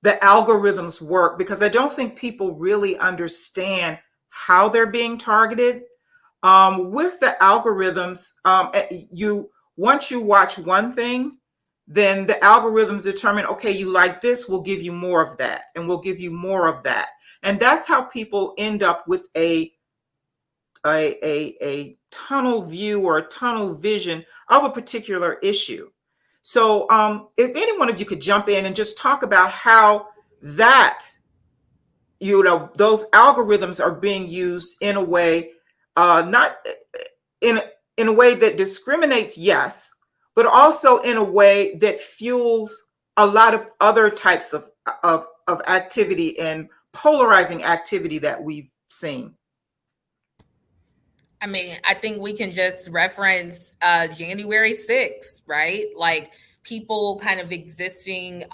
the algorithms work, because I don't think people really understand how they're being targeted. With the algorithms, once you watch one thing, then the algorithms determine, okay, you like this, we'll give you more of that, and we'll give you more of that. And that's how people end up with a tunnel view or a tunnel vision of a particular issue. So if any one of you could jump in and just talk about how that, those algorithms are being used in a way, not in a way that discriminates, yes, but also in a way that fuels a lot of other types of activity and polarizing activity that we've seen. I mean, I think we can just reference January 6th, right? Like people kind of existing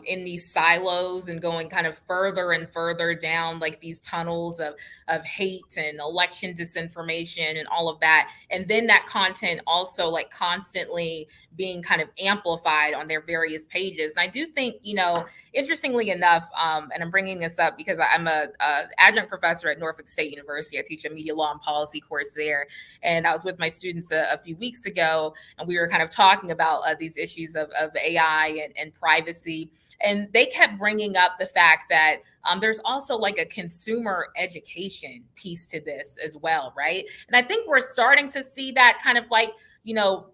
in these silos and going kind of further and further down like these tunnels of hate and election disinformation and all of that. And then that content also like constantly being kind of amplified on their various pages. And I do think, interestingly enough, and I'm bringing this up because I'm a adjunct professor at Norfolk State University. I teach a media law and policy course there. And I was with my students a few weeks ago, and we were kind of talking about these issues of AI and privacy. And they kept bringing up the fact that there's also like a consumer education piece to this as well, right? And I think we're starting to see that kind of like,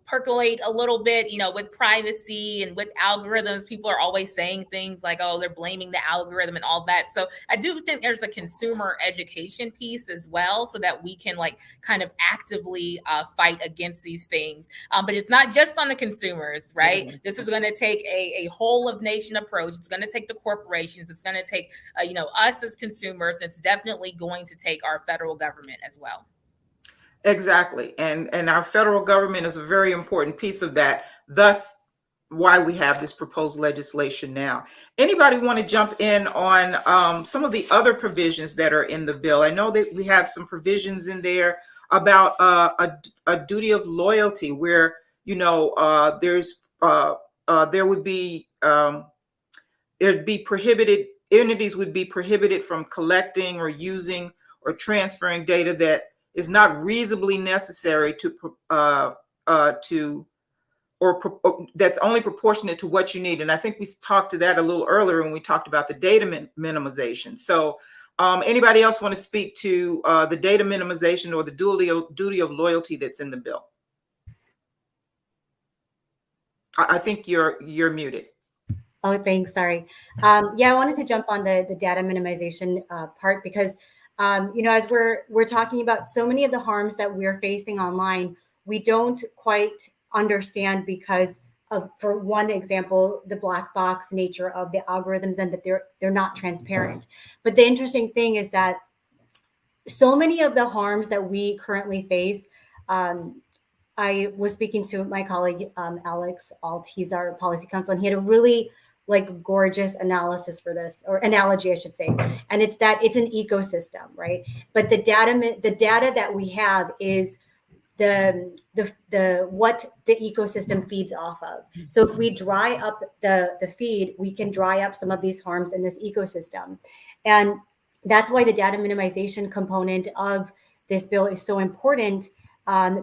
percolate a little bit, with privacy and with algorithms. People are always saying things like, oh, they're blaming the algorithm and all that. So I do think there's a consumer education piece as well, so that we can like kind of actively fight against these things. But it's not just on the consumers, right? Mm-hmm. This is going to take a whole of nation approach. It's going to take the corporations. It's going to take, us as consumers. It's definitely going to take our federal government as well. Exactly. And our federal government is a very important piece of that. Thus, why we have this proposed legislation now. Anybody want to jump in on some of the other provisions that are in the bill? I know that we have some provisions in there about a duty of loyalty where, there would be it'd be prohibited, entities would be prohibited from collecting or using or transferring data that is not reasonably necessary or that's only proportionate to what you need. And I think we talked to that a little earlier when we talked about the data minimization. So anybody else want to speak to the data minimization or the duty of loyalty that's in the bill? I think you're muted. Oh, thanks. Sorry. Yeah, I wanted to jump on the data minimization part because, as we're talking about so many of the harms that we're facing online, we don't quite understand because of, for one example, the black box nature of the algorithms and that they're not transparent. But the interesting thing is that so many of the harms that we currently face. I was speaking to my colleague Alex Alt. He's our policy counsel, and he had a really gorgeous analysis for this, or analogy, I should say. And it's that it's an ecosystem, right? But the data that we have is the what the ecosystem feeds off of. So if we dry up the feed, we can dry up some of these harms in this ecosystem. And that's why the data minimization component of this bill is so important.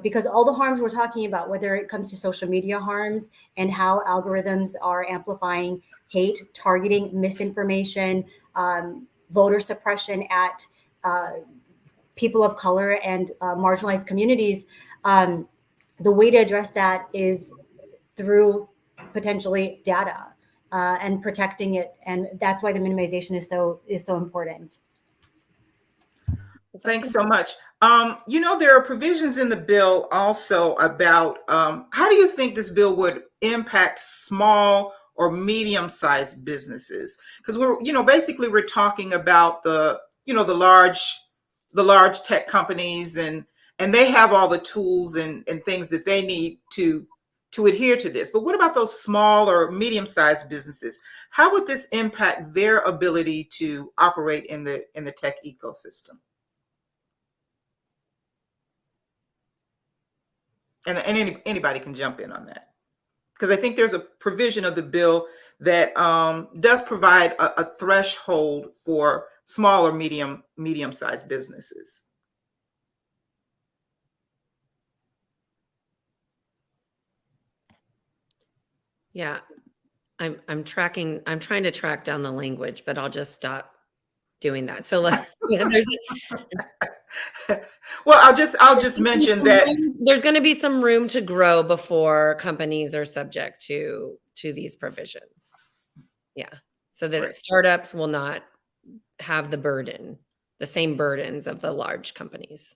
Because all the harms we're talking about, whether it comes to social media harms and how algorithms are amplifying hate, targeting, misinformation, voter suppression at people of color and marginalized communities, the way to address that is through potentially data and protecting it. And that's why the minimization is so important. Thanks so much. There are provisions in the bill also about how do you think this bill would impact small or medium-sized businesses? Because basically we're talking about the large tech companies and they have all the tools and things that they need to adhere to this. But what about those small or medium-sized businesses? How would this impact their ability to operate in the tech ecosystem? And anybody can jump in on that, because I think there's a provision of the bill that does provide a threshold for small or medium-sized businesses. Yeah, I'm trying to track down the language, but I'll just stop doing that. So well, I'll just mention that there's going to be some room to grow before companies are subject to these provisions. Yeah, so that startups will not have the same burdens of the large companies.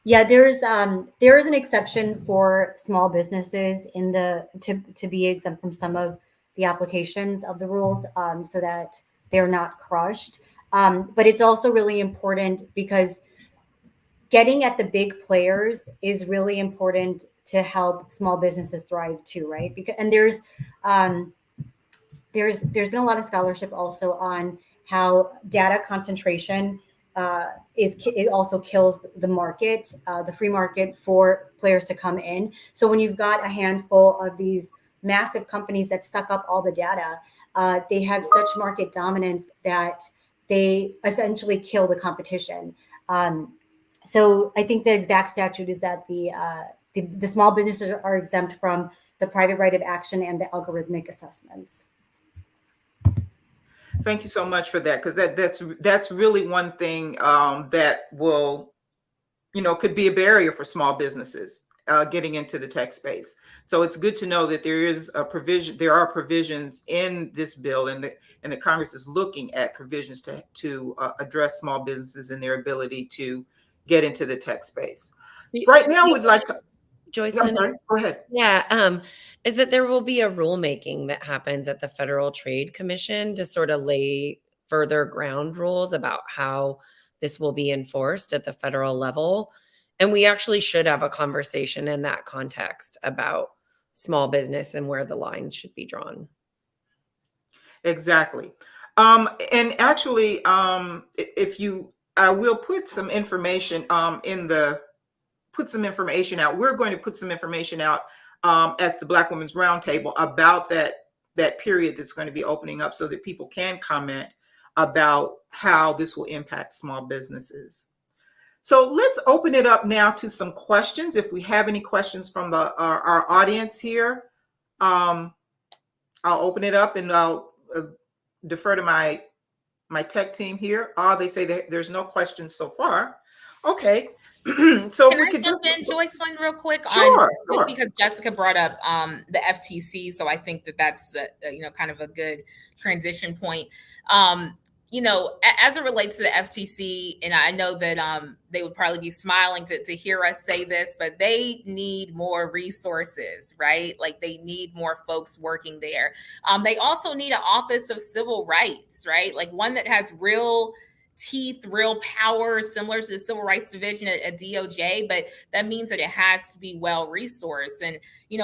Yeah, there is an exception for small businesses to be exempt from some of the applications of the rules, so that they're not crushed. But it's also really important because getting at the big players is really important to help small businesses thrive too, right? And there's been a lot of scholarship also on how data concentration it also kills the market, the free market for players to come in. So when you've got a handful of these massive companies that suck up all the data, they have such market dominance that they essentially kill the competition. So I think the exact statute is that the small businesses are exempt from the private right of action and the algorithmic assessments. Thank you so much for that, because that's really one thing that will, could be a barrier for small businesses getting into the tech space. So it's good to know that there are provisions in this bill, and the Congress is looking at provisions to address small businesses and their ability to get into the tech space. Right now, we'd like to. Joycelyn, go ahead. Yeah, is that there will be a rulemaking that happens at the Federal Trade Commission to sort of lay further ground rules about how this will be enforced at the federal level. And we actually should have a conversation in that context about small business and where the lines should be drawn. Exactly. And actually, I will put some information put some information out. We're going to put some information out at the Black Women's Roundtable about that period that's going to be opening up so that people can comment about how this will impact small businesses. So let's open it up now to some questions. If we have any questions from our audience here, I'll open it up and I'll defer to my tech team here. They say that there's no questions so far. Okay. So Can we I could jump in, Joycelyn, real quick? Sure. Just because Jessica brought up the FTC, so I think that's kind of a good transition point. As it relates to the FTC, and I know that they would probably be smiling to hear us say this, but they need more resources, right? Like they need more folks working there. They also need an Office of Civil Rights, right? Like one that has real teeth, real power, similar to the Civil Rights Division at DOJ, but that means that it has to be well resourced. And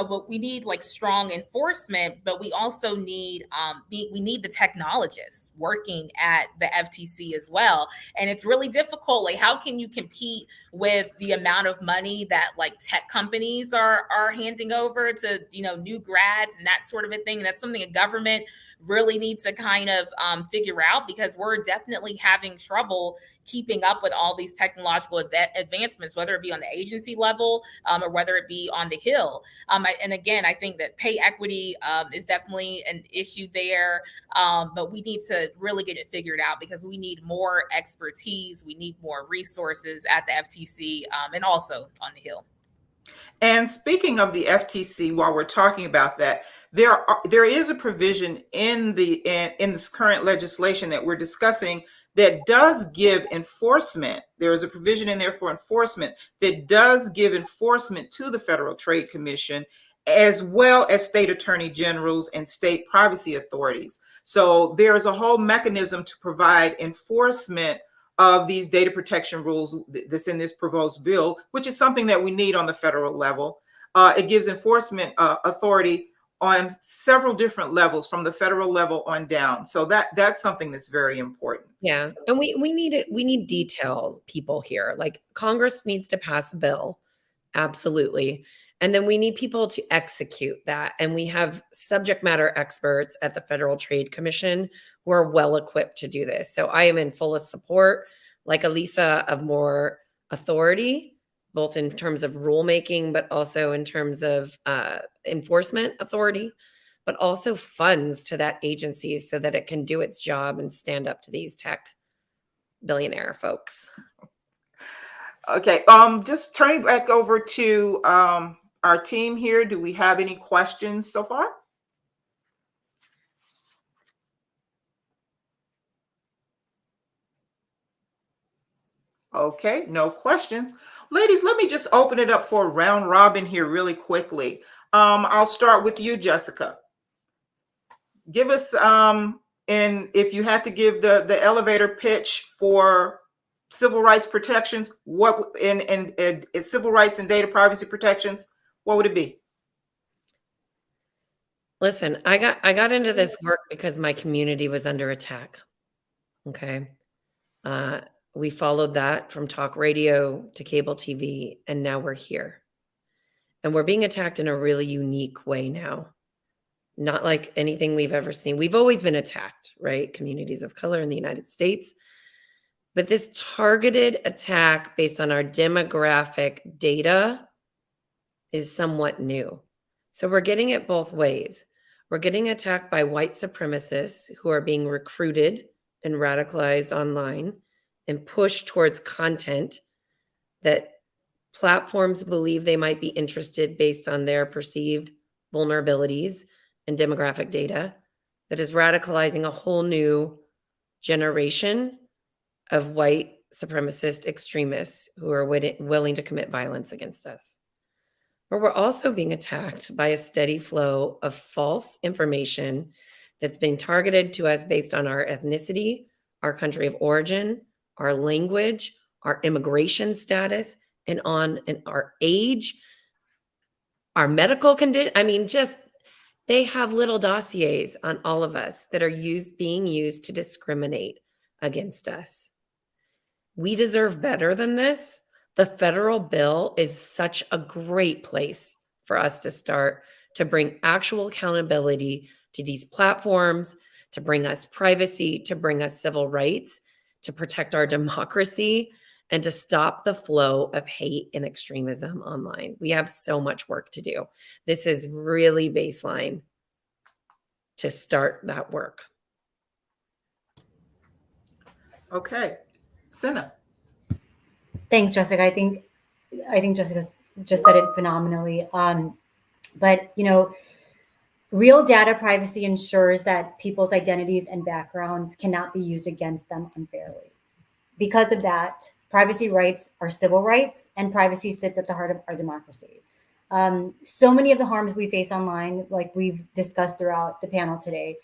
but we need like strong enforcement, but we also need we need the technologists working at the FTC as well. And it's really difficult. Like, how can you compete with the amount of money that like tech companies are handing over to new grads and that sort of a thing? And that's something a government really need to kind of figure out, because we're definitely having trouble keeping up with all these technological advancements, whether it be on the agency level or whether it be on the Hill. And again, I think that pay equity is definitely an issue there, but we need to really get it figured out because we need more expertise. We need more resources at the FTC and also on the Hill. And speaking of the FTC, while we're talking about that, there is a provision in this current legislation that we're discussing that does give enforcement. There is a provision in there for enforcement that does give enforcement to the Federal Trade Commission, as well as state attorney generals and state privacy authorities. So there is a whole mechanism to provide enforcement of these data protection rules that's in this proposed bill, which is something that we need on the federal level. It gives enforcement authority on several different levels, from the federal level on down. So that's something that's very important. Yeah, and we need it. We need detailed people here. Like Congress needs to pass a bill, absolutely, and then we need people to execute that. And we have subject matter experts at the Federal Trade Commission who are well equipped to do this. So I am in fullest support, like Elisa, of more authority, both in terms of rulemaking, but also in terms of enforcement authority, but also funds to that agency so that it can do its job and stand up to these tech billionaire folks. Okay, just turning back over to our team here. Do we have any questions so far? Okay, no questions. Ladies, let me just open it up for a round robin here really quickly. I'll start with you, Jessica. Give us, and if you had to give the elevator pitch for civil rights protections, what and civil rights and data privacy protections, what would it be? Listen, I got into this work because my community was under attack. Okay. We followed that from talk radio to cable TV, and now we're here. And we're being attacked in a really unique way now. Not like anything we've ever seen. We've always been attacked, right? Communities of color in the United States. But this targeted attack based on our demographic data is somewhat new. So we're getting it both ways. We're getting attacked by white supremacists who are being recruited and radicalized online and pushed towards content that platforms believe they might be interested based on their perceived vulnerabilities and demographic data, that is radicalizing a whole new generation of white supremacist extremists who are willing to commit violence against us. But we're also being attacked by a steady flow of false information that's being targeted to us based on our ethnicity, our country of origin, our language, our immigration status, and our age, our medical condition. I mean, just they have little dossiers on all of us that are being used to discriminate against us. We deserve better than this. The federal bill is such a great place for us to start to bring actual accountability to these platforms to bring us privacy, to bring us civil rights, to protect our democracy, and to stop the flow of hate and extremism online. We have so much work to do. This is really baseline to start that work. Okay. Senna. Thanks, Jessica. I think Jessica's just said it phenomenally. But real data privacy ensures that people's identities and backgrounds cannot be used against them unfairly. Because of that, privacy rights are civil rights, and privacy sits at the heart of our democracy. So many of the harms we face online, like we've discussed throughout the panel today,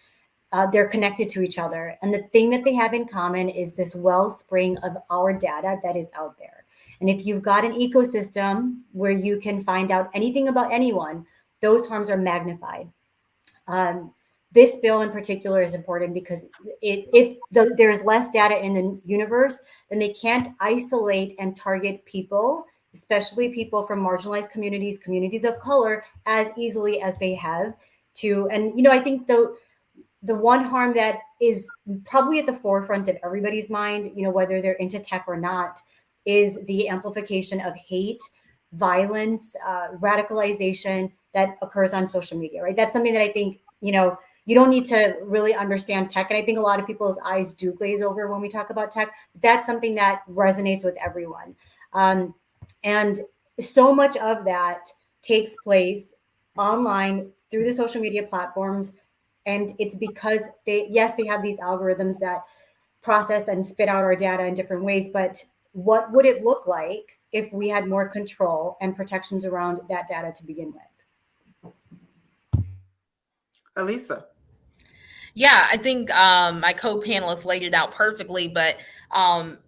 they're connected to each other. And the thing that they have in common is this wellspring of our data that is out there. And if you've got an ecosystem where you can find out anything about anyone, those harms are magnified. This bill in particular is important because if there's less data in the universe, then they can't isolate and target people, especially people from marginalized communities, communities of color, as easily as they have to. And I think the one harm that is probably at the forefront of everybody's mind, whether they're into tech or not, is the amplification of hate, violence, radicalization that occurs on social media, right? That's something that I think, you don't need to really understand tech. And I think a lot of people's eyes do glaze over when we talk about tech. That's something that resonates with everyone. And so much of that takes place online through the social media platforms. And it's because they have these algorithms that process and spit out our data in different ways. But what would it look like if we had more control and protections around that data to begin with? Elisa. Yeah, I think my co-panelists laid it out perfectly, but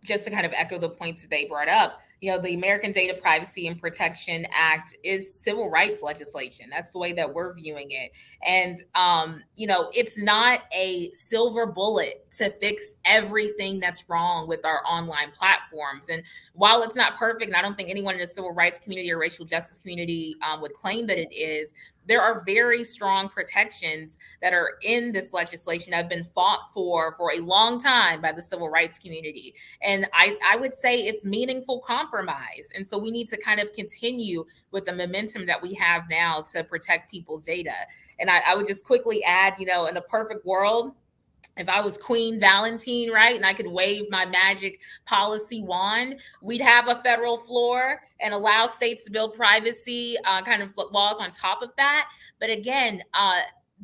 just to kind of echo the points that they brought up, the American Data Privacy and Protection Act is civil rights legislation. That's the way that we're viewing it. And, it's not a silver bullet to fix everything that's wrong with our online platforms. And while it's not perfect, and I don't think anyone in the civil rights community or racial justice community would claim that it is, there are very strong protections that are in this legislation that have been fought for a long time by the civil rights community. And I would say it's meaningful compromise. And so we need to kind of continue with the momentum that we have now to protect people's data. And I would just quickly add, in a perfect world, if I was Queen Valentine, right, and I could wave my magic policy wand, we'd have a federal floor and allow states to build privacy kind of laws on top of that. But again,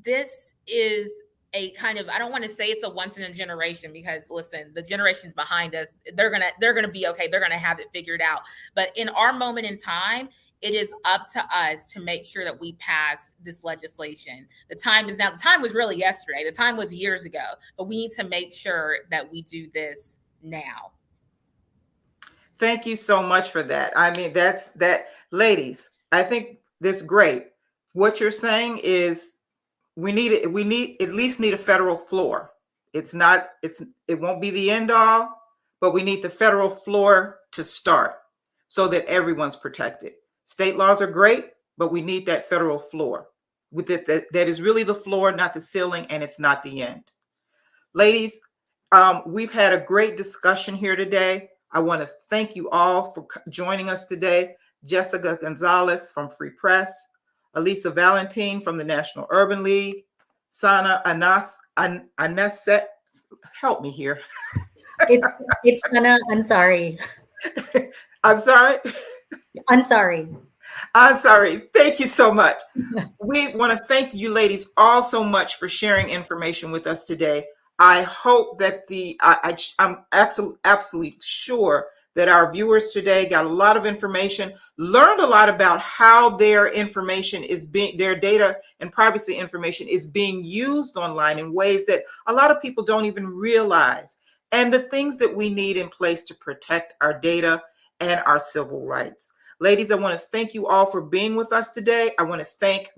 this is a kind of, I don't want to say it's a once in a generation, because listen, the generations behind us, they're gonna be okay. They're gonna have it figured out. But in our moment in time, it is up to us to make sure that we pass this legislation. The time is now. The time was really yesterday. The time was years ago. But we need to make sure that we do this now. Thank you so much for that. I mean, that's that, ladies. I think this is great. What you're saying is we at least need a federal floor. It won't be the end all, but we need the federal floor to start so that everyone's protected. State laws are great, but we need that federal floor. With it, that is really the floor, not the ceiling, and it's not the end. Ladies, we've had a great discussion here today. I want to thank you all for joining us today. Jessica Gonzalez from Free Press, Elisa Valentine from the National Urban League, Sana Aneset, help me here. It's Sana, I'm sorry. I'm sorry? I'm sorry. I'm sorry. Thank you so much. We want to thank you ladies all so much for sharing information with us today. I hope that I'm absolutely sure that our viewers today got a lot of information, learned a lot about how their information their data and privacy information is being used online in ways that a lot of people don't even realize, and the things that we need in place to protect our data and our civil rights. Ladies, I want to thank you all for being with us today. I want to thank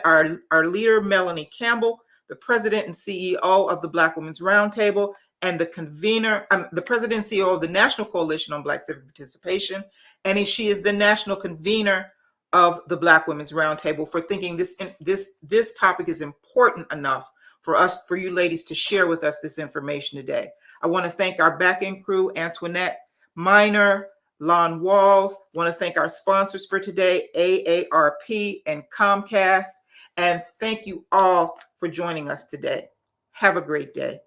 our leader, Melanie Campbell, the president and CEO of the Black Women's Roundtable, and the convener, the president and CEO of the National Coalition on Black Civic Participation. And she is the national convener of the Black Women's Roundtable for thinking this topic is important enough for you ladies to share with us this information today. I want to thank our back-end crew, Antoinette Miner, Lon Walls. I want to thank our sponsors for today, AARP and Comcast. And thank you all for joining us today. Have a great day.